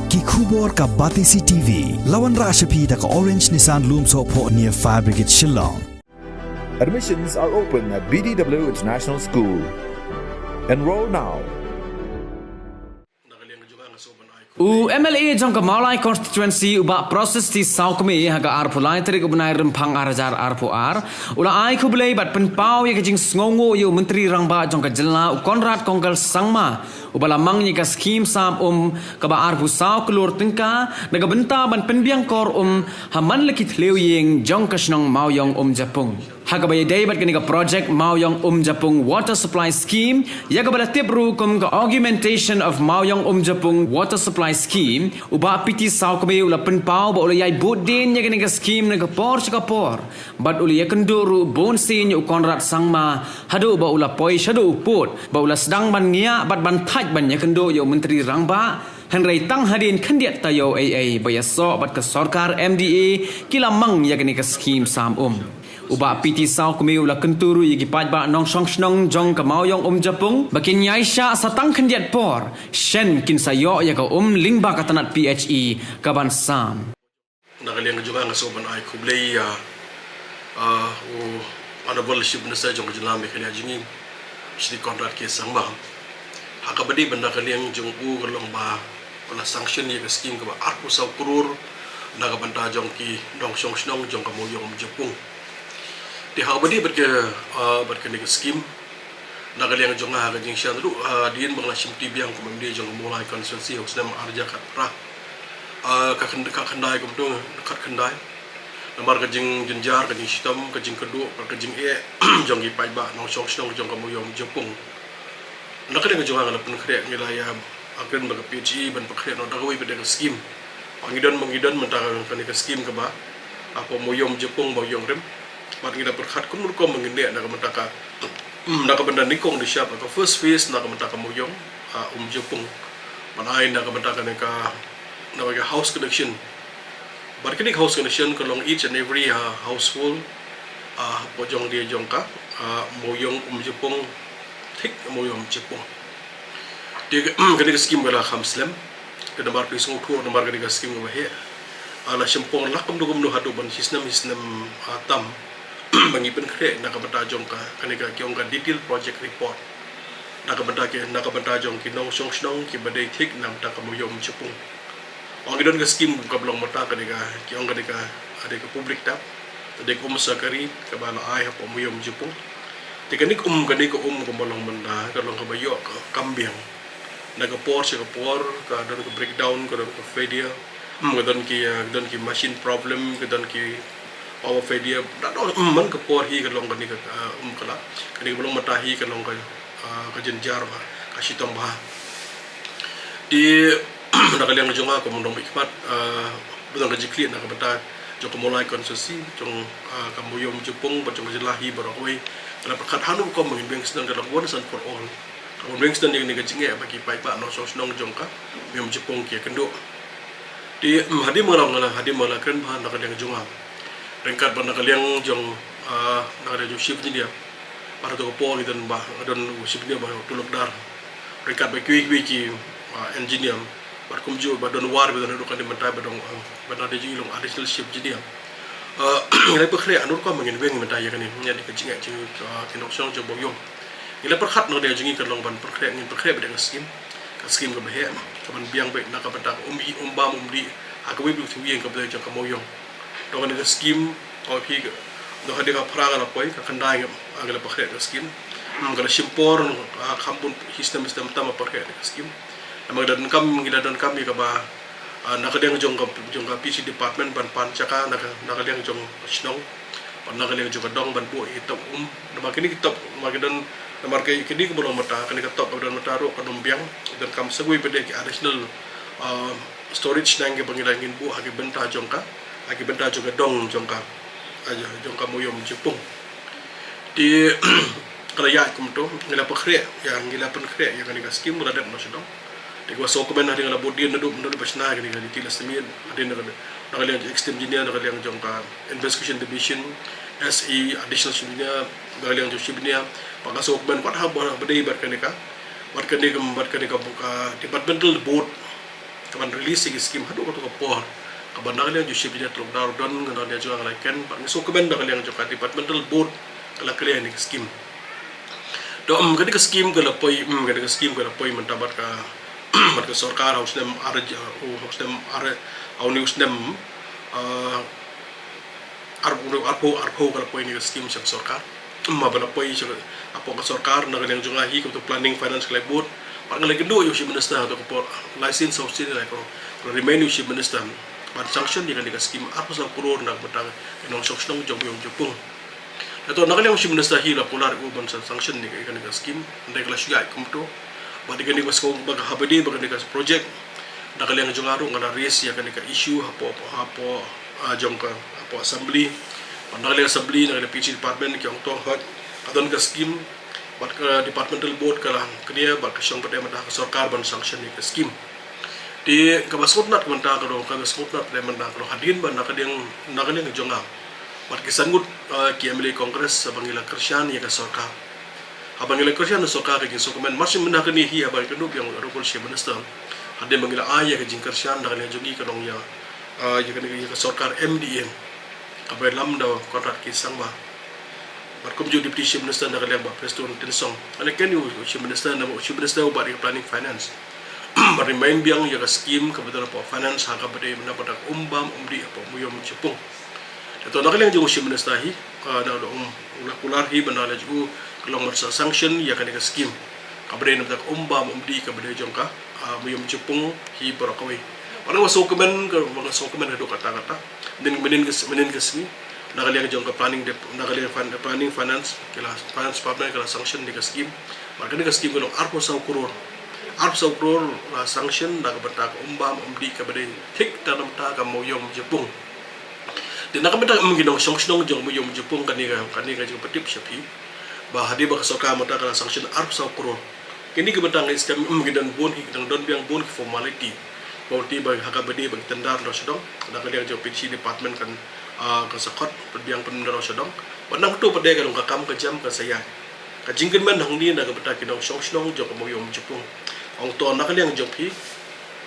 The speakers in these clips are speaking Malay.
Ki khubor ka Batisi TV. Lawan Rashapi da ka Orange Nissan Lumso po near Fire Brigade Shillong. Admissions are open at BDW International School. Enroll now. MLA jong ka Maulai constituency uba proses ti saukme haga arpo lai terik ubnai rempang arajar arpo ula ai kubulei bat penpau ye kajing sngongo yo menteri rangba jong ka jela u Konrad Konggal Sangma ubala mang ye ka skim sam ka ba arpo sau kelur tingka naga benta ban penbiang kor haman lekit leu yeng jong ka snong mauyong Japung haga ba ye dai bat kini ka project mauyong Japung water supply scheme ya ka bala tibru ka augmentation of mauyong Japung water supply scheme uba piti sau kami ula penpau ba ula yai bodin ya kini scheme naga por bat ula ya kenduru bon sin yu Konrad Sangma hadu ba ula poi shadu uput ba ula sedang ban ngia bat ban thaj ban ya kendo yu menteri rangba Henry tang hadin kendiat tayo AA ba ya so bat ke sarkar MDA kila mang ya kini scheme sam uba piti sau kami ula kenturu yagi pajba nong song snong jong ka mauyong Japung bakin yaisha satang kendiat por shen kin sayo ya ka lingba katanat PHE kaban sam nakaliang juga ngasoban ay kublay honorable chief minister jong jilame kali ajingin Shri Konrad K Sangma hakabadi banda kaliang jong kalong ba wala sanction ya ka scheme ka ba arpo saw kurur nagabanta jong ki nong song snong jong ka mauyong Japung di habadi berke nih skim nagaliang jonga haga jing sian lu diin bangla simti biang ko memdi jong mulai konsensi hok senam arja kat pra ka kendai ko dong kat kendai namar ka jing jenjar ka jing sitam ka jing kedu ka jing jong gi pai ba nong sok snong jong ka muyom Japung nagaliang jonga ngala pun krek ngilaya akren baga PHE ban pakrek no dagawi beda skim mangidon mentara ka nih skim ka ba apa muyom Japung muyom rem mat kita berkat kumur kom mengendek nak mentaka nak benda nikong di siapa ka first phase nak mentaka muyong Japung manai nak mentaka neka nak house connection barkenik house connection kalong each and every household pojong dia jongka muyong Japung tik muyong Japung dia kenik skim bela khamslam ke nomor pisung tur nomor kenik skim bahe ala sempong lakam dugum no hadu ban sistem atam mangipin krek nakabenta jong ka kanika kyong ka detail project report nakabenta jong ki nong song snong ki badai thik nam ta ka muyom Japung ongidon ka scheme ka blong mata kanika kyong kanika ade ka public tap ade ko masakari ka bana ai ha muyom Japung tikanik kanika ko malong manda ka long ka bayo ka kambiang nagapor ka don ka breakdown ka don ka failure ka don ki machine problem ka don ki power failure dado man ke por hi ke long kani ke kala kani belum matahi ke long ka jenjar ba ka sitong ba di nakaliang jonga ko mundong ikmat budang rejekli nak bata joko mulai konsesi jong kamuyom Japung ba jong jelahi barakoi kala perkat hanu ko mangin beng sedang dalam once and for all ko beng sedang ni jinge bagi pai pa no song jong ka muyom Japung ki kendo di hadi malang kan ba nakaliang jonga ringkat pada kaliang jong nak ada shift ni dia para tu kopol dan bah dan shift dia bah tuluk dar ringkat bagi ki engineer bar kumju badon war badon dukan di mentai badong badon ada jilong additional shift dia nilai perkhre anur ko mangin weng mentai ya kan ni nya di kecing ci kinok song jong boyong nilai perkhat no dia jingi kan long ban perkhre beda skim ke behe kaman biang baik nak benda umbam umdi akawi bu thiwi yang ka beda jong kamoyong dengan ada skim kau pergi dah ada kapra kan apa ka kendai agak pakai ada skim kalau simpor kampun sistem utama pakai ada skim nama dan kami kaba nak ada yang jong PC department ban caka nak ada yang jong snong nak ada yang jong dong ban bu itu nama kini kita dan nama kini belum mata kini kita dan mata ro biang dan kam segui pada additional storage nang ke pangilangin bu hagi benta jongka lagi benda juga dong jongka aja jongka muyom Japung di kerajaan kumto ngila pakrek yang ngila pakrek yang kani skim muradat nasional di kuasa komen hari ngala bodin nadu pasna kani kani tilas temin ada nakaliang extreme engineer nakaliang jongka investigation division SE additional engineer nakaliang josibnya pakaso komen pat ha badai bat kani ka buka departmental board kaban release gi skim hadu ko to por kaban nakaliang jo ship dia truk dar don ngana dia jo ngalai ken par so kaban nakaliang jo ka departmental board kala kalian ni skim do gadi ka skim kala poi gadi ka skim kala poi mentabat ka mat ka sarkar haus nem are au news nem arpo kala poi ni skim sak sarkar bana poi apo ka sarkar nakaliang jo ngahi ko to planning finance kala board par ngalai kendo yo ship minister to ko license of city ko remain yo ship minister but sanction dia kan di skim apa sa kuror nak betang kenong sanction jong yong jepung atau nakaliang ship minister hila polar uban sanction ni kan di skim ndai kala shugai kumto badi kan di ko bag habedi bag di project nakaliang jong aru ngana race ya kan di issue hapo jong ka hapo assembly nakaliang assembly nakaliang PC department ki ong to hot adon ka skim bat ka departmental board kala kenia bat ka syong pada mata sarkar ban sanction ni ka skim di kabasot nat menta ka do kabasot nat le menta ka hadin ban nakaliang jonga bat kisangut ki MLA Congress sabangila Krisyan ya ka sarkar abangila Krisyan sarkar ka sokomen masim mena ka ni hi abang kenu yang rokol she minister hade bangila aya ka jing Krisyan nakaliang jongi ka dong ya ka sarkar MDN kabai lam da kontrak ki sangba bat kumju deputy chief minister nakaliang ba Preston Tensong ale ken yu chief minister ba di planning finance remain biang ya skim kebetulan po finance ha kabade mendapat umbam umdi apa muyom jepung atau nakaliang jung chief minister hi na do ular hi banala ju kelong mersa sanction ya kan ka skim kabade mendapat umbam umdi kabade jongka muyom jepung hi barakawi parang wasokemen do kata-kata den menen kesni nakaliang jong ka planning finance kila finance partner kala sanction di ka skim maka di ka skim ko arpo sa kuror la sanction da ka batak umbam umdi ka bade tik tanam ta ka moyom jepung din nakamata mungkinong sanction jong moyom jepung kani ka jong patip shapi ba hadi ba soka mata kala sanction arpo sa kuror kini ka batang istem mungkinan bon hikdang don biang bon formality bauti ba hakabadi ba tendar lo sedong nakaliang jong PC department kan kasakot perbiang pendaro sedong banang tu pada kalong kakam kejam ka saya kajingken man hang ni naga beta kinong song jong moyom jepung ong to nakaliang jopi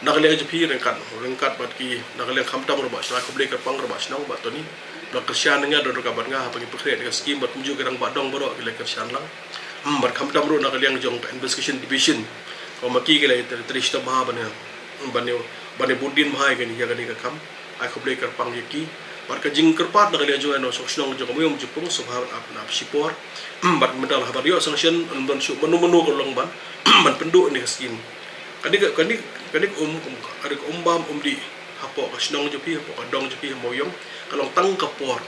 rengkat bat ki nakaliang khamtam ro ba sra ko blek pang ro ba snong ba to ni ba Krisyan nga do ka bat nga pagi pekre ka skim bat muju gerang badong boro ki Krisyan lang bat khamtam ro nakaliang jong investigation division ko maki ki lai trishta ma bane budin mahai kan ya kan ka kam ai ko blek pang yaki Barka jing kerpat nak lihat juga no sokshong juga muyom jepung subhan apna sipor bat medal habar yo sanction ban su menu kolong ban ban penduk ni skim kadik ada umbam umdi hapo kasnong jepi hapo kadong jepi moyom kalong tang kapor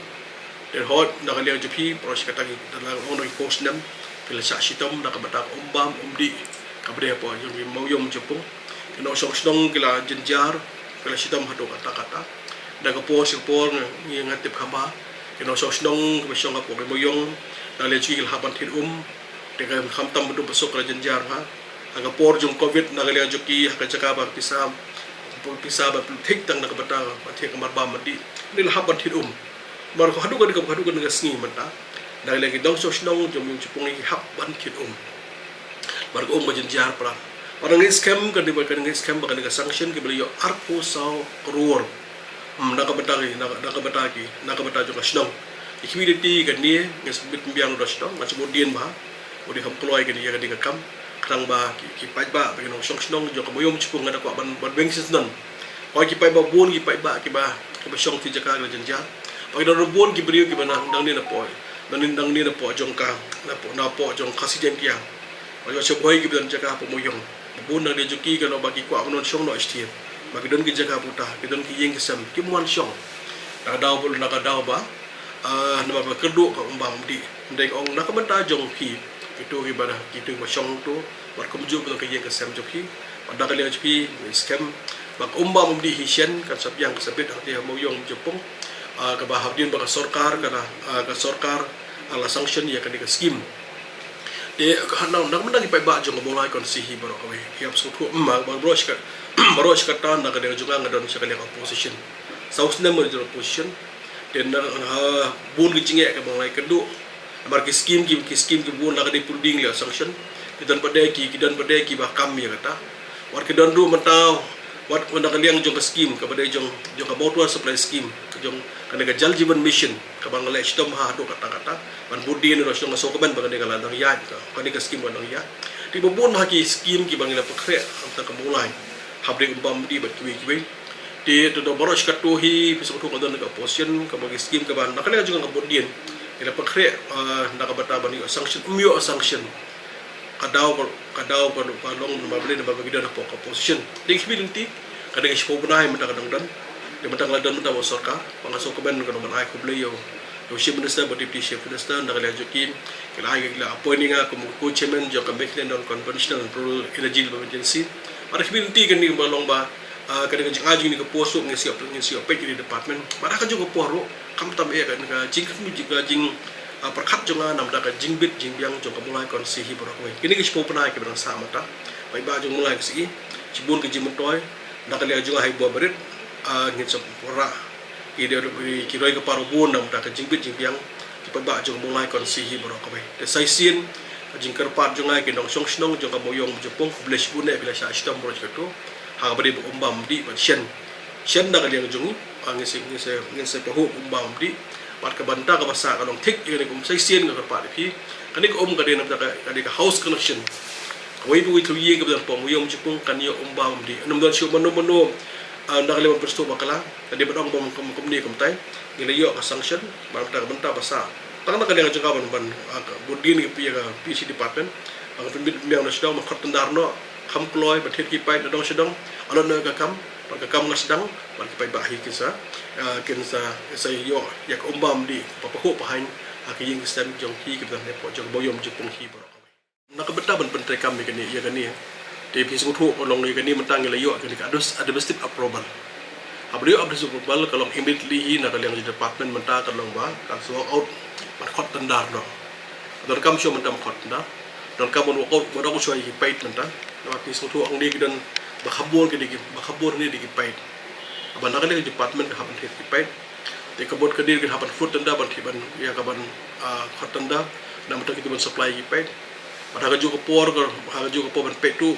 dan hot nak lihat jepi proses kata dalam ono post nam pila sa sitom nak batak umbam umdi kabde hapo yung moyom jepung kino sokshong kila jenjar pila sitom hado kata daga po sipor ni ngatip khamba kino sosnong besong apo mo yung dale chigil haban tin daga khamtam du besok ra jenjar ha aga por jung covid nagali ajuki ha jaka ba pisa ba thik tang nak bata pathe kamar ba madi nil haban tin mar ko hadu kan ngasni mata daga lagi dong sosnong jung yung chupung ni haban tin mar ko ma jenjar pra orang scam kan dibakan scam bakan ga sanction ke beliau arpo saw kror nakabataki juga senang. Ikhwiditi kan ni ngesbit biang dos dong macam modien bah, modi ham keluar kan dia kan dia kam kerang bah kipai bah bagi nong senang juga moyom cipung ada kuat ban bengsis non. Kau kipai bah bon kipai bah kiba song ti jaka la jenjar. Bagi nong bon kibrio kibana dang ni na poi. Dang ni na po jongka na po jong kasiden kia. Bagi seboi kiban jaka po moyom. Bon na dia juki kan bagi kuat non song no istir. Bagi don ki jaga puta ki don ki yeng kesam ki muan syong daw bol nak daw ba nama ba keduk ka umbang di ndeng ong nak benta jong pi itu ibadah kitu ba syong tu bar kumju ba ki yeng kesam jong pi pada kali pi scam bak umbang di hisian kan sapiang kesapit hati mo yong jepung ka ba habdin ba sarkar kana ka sarkar ala sanction ya kan di skim de hanau nak menang ipai ba jong bolai kon sihi baro kawe hiap suku baros kata nak ada juga ngadon sekali opposition saus nama jadi opposition dan bun kecingnya ke bolai kedua marki skim ki bun nak ada pulding lah sanction kidan padeki bah kami kata war kidan ru mentau Wat unda kaliang jong ka scheme ka badai jong ka water supply scheme jong kana ka Jal Jeevan mission ka bang le stom ha do kata ban budi ni ro song so ka ban bang ka landang ya ka ka scheme ban ya ti bobon ma ki scheme ki bang la pakre anta ka mulai habri umbam di bat kiwi ti to do boros ka to hi piso to ka don ka position ka bang scheme ka ban kana jong ka bodi ila pakre na ka bata ban sanction umyo sanction kadau long mabli na babagi na po ka position ding hibilinti kadang ispo bunay mata kadang dan di mata ngaladan mata wa sorka pangaso ka ban ka man ay ko bleyo do chief minister but deputy chief minister na kala jokin kala ay kala appointing ka ko chairman jo ka Meklen non conventional rural energy emergency para hibilinti kan ni balong ba kadang jing aji ni ka poso ngisi op di department para ka jo ko poro kam tam e ka jing perkat jonga nam daga jingbit jingbiang jong kamulai kon sihi borok we kini ki spo pernah ke berang sama ta bai ba jong mulai ke sigi cibun ke jimentoy daga le jonga hai bo berit ngin sop pora ide do ki roi ke paru bun nam daga jingbit jingbiang ki ba jong mulai kon sihi borok we de sai sin jing kerpat jonga ke dong song snong jong kamoyong jepong flash bune bila sa stam borok to ha bari bu umbam di ban shen daga le jong ngin se pahu umbam di pat ka banta ka basa ka long thik ni kum sai sien ka pa phi kani ko ka de na ka house connection wai bu itu ye ka dan pom yom chipung kan yo ba di num don shu mano ndak le persto bakala kadi badong bom kum ni kum tai ni le yo ka sanction ba ka banta basa tang na ka de ka ban budin ki ka PC department ang pembit miang na sedang makot tendarno kham kloy bathet ki pai dong sedang alon na ka kam na sedang ban ki pai bahi kisa sa yo yak umbam di papaho pahain aki yung stem jong hi ki dan po jong boyom jipung hi bro nakabeta ban pentre kam ni kani ya kani te pi sung thu long ni kani mentang la yo kani adus administrative approval abrio administrative approval kalau immediately na kalang department menta kalong ba ka so out ban khot tandar no don kam show mentam khot na don kam bon ko bodo ko shoy hi pait menta na pi sung thu ang ni kidan ba khabor ni di pait aban nakale department ka haban thit pait te kabot kadir ka haban food tanda ban thiban ya ka ban khotanda na mata ki ban supply ki pait pada ka ju ko por ban petu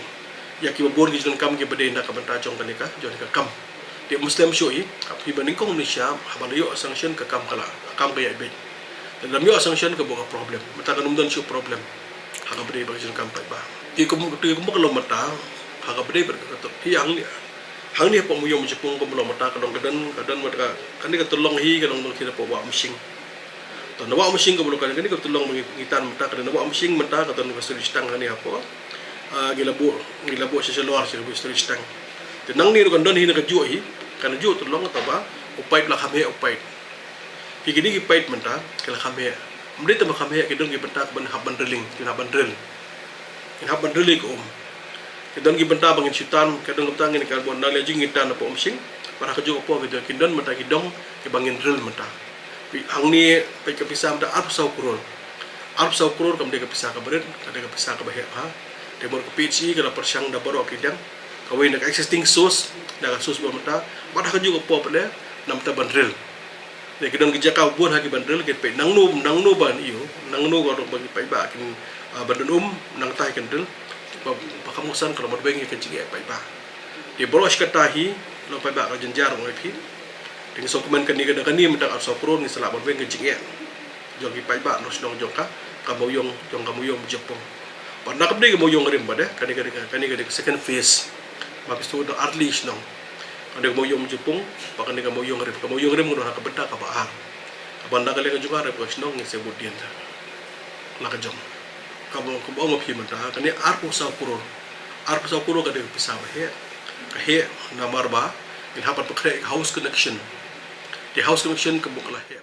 ya ki bor ki jon kam ki bade na ka ban ta jong kanika jon ka kam te muslim show hi api baning kong ni sya haban yo sanction ka kam kala kam ka ya be dan yo sanction ka bo ka problem mata ka numdan show problem ha ka bade ba jon kam pa ba ti ko lo mata ha ka bade ba ka to hi ang hang ni po muyom jepung ko belum mata kadang mata kan ka tolong hi kadang kita po wa machine to na wa machine ko belum kan ka tolong ngitan mata kadang wa machine mata ka ton ka suri stang ni apo gilabo sa luar sa suri stang te nang ni kan don hi na ka ju hi kan ju tolong ta ba upait la khame upait ki gini ki pait mata kala khame mri ta khame ki don ki banta ban haban drilling ko kedon gi benta bangin sitan kedon gutang ni karbon na lejing ngitan na po umsing para kajo po kedon kindon mata kidong ki bangin drill mata pi ang ni pai ka pisam da arp sau kuror kam de ka pisa ka berit ada ka pisa ka bahya ha de bor ka pici kala persyang da baro kidang kawin na existing source da ka source mata para kajo po pale nam ta ban drill de kedon gi jaka buat ha ki ban drill ke pe nang no ban iyo nang no ko bagi pai ba kin bandun nang tai kan drill pakamusan kalau mau bengi kencing pai ba di boros katahi lo pai ba ka jenjar mo pi ding so kuman kan ni kada kan ni mentak so pro ni sala mau bengi kencing jogi pai ba no snong joka kamuyong jepong pernah kabde kamuyong rim bade kan ni second phase mabis tu do early snong ada kamuyong jepong pakan ni kamuyong rim no ka benda ka ba abanda kale ka juga rep snong ni sebut dia la ka jom kamu mau pergi mana? Kani arpu sau kurur kada pisah he namar ba. Ini hapat pakai house connection. Di house connection kamu kalah he.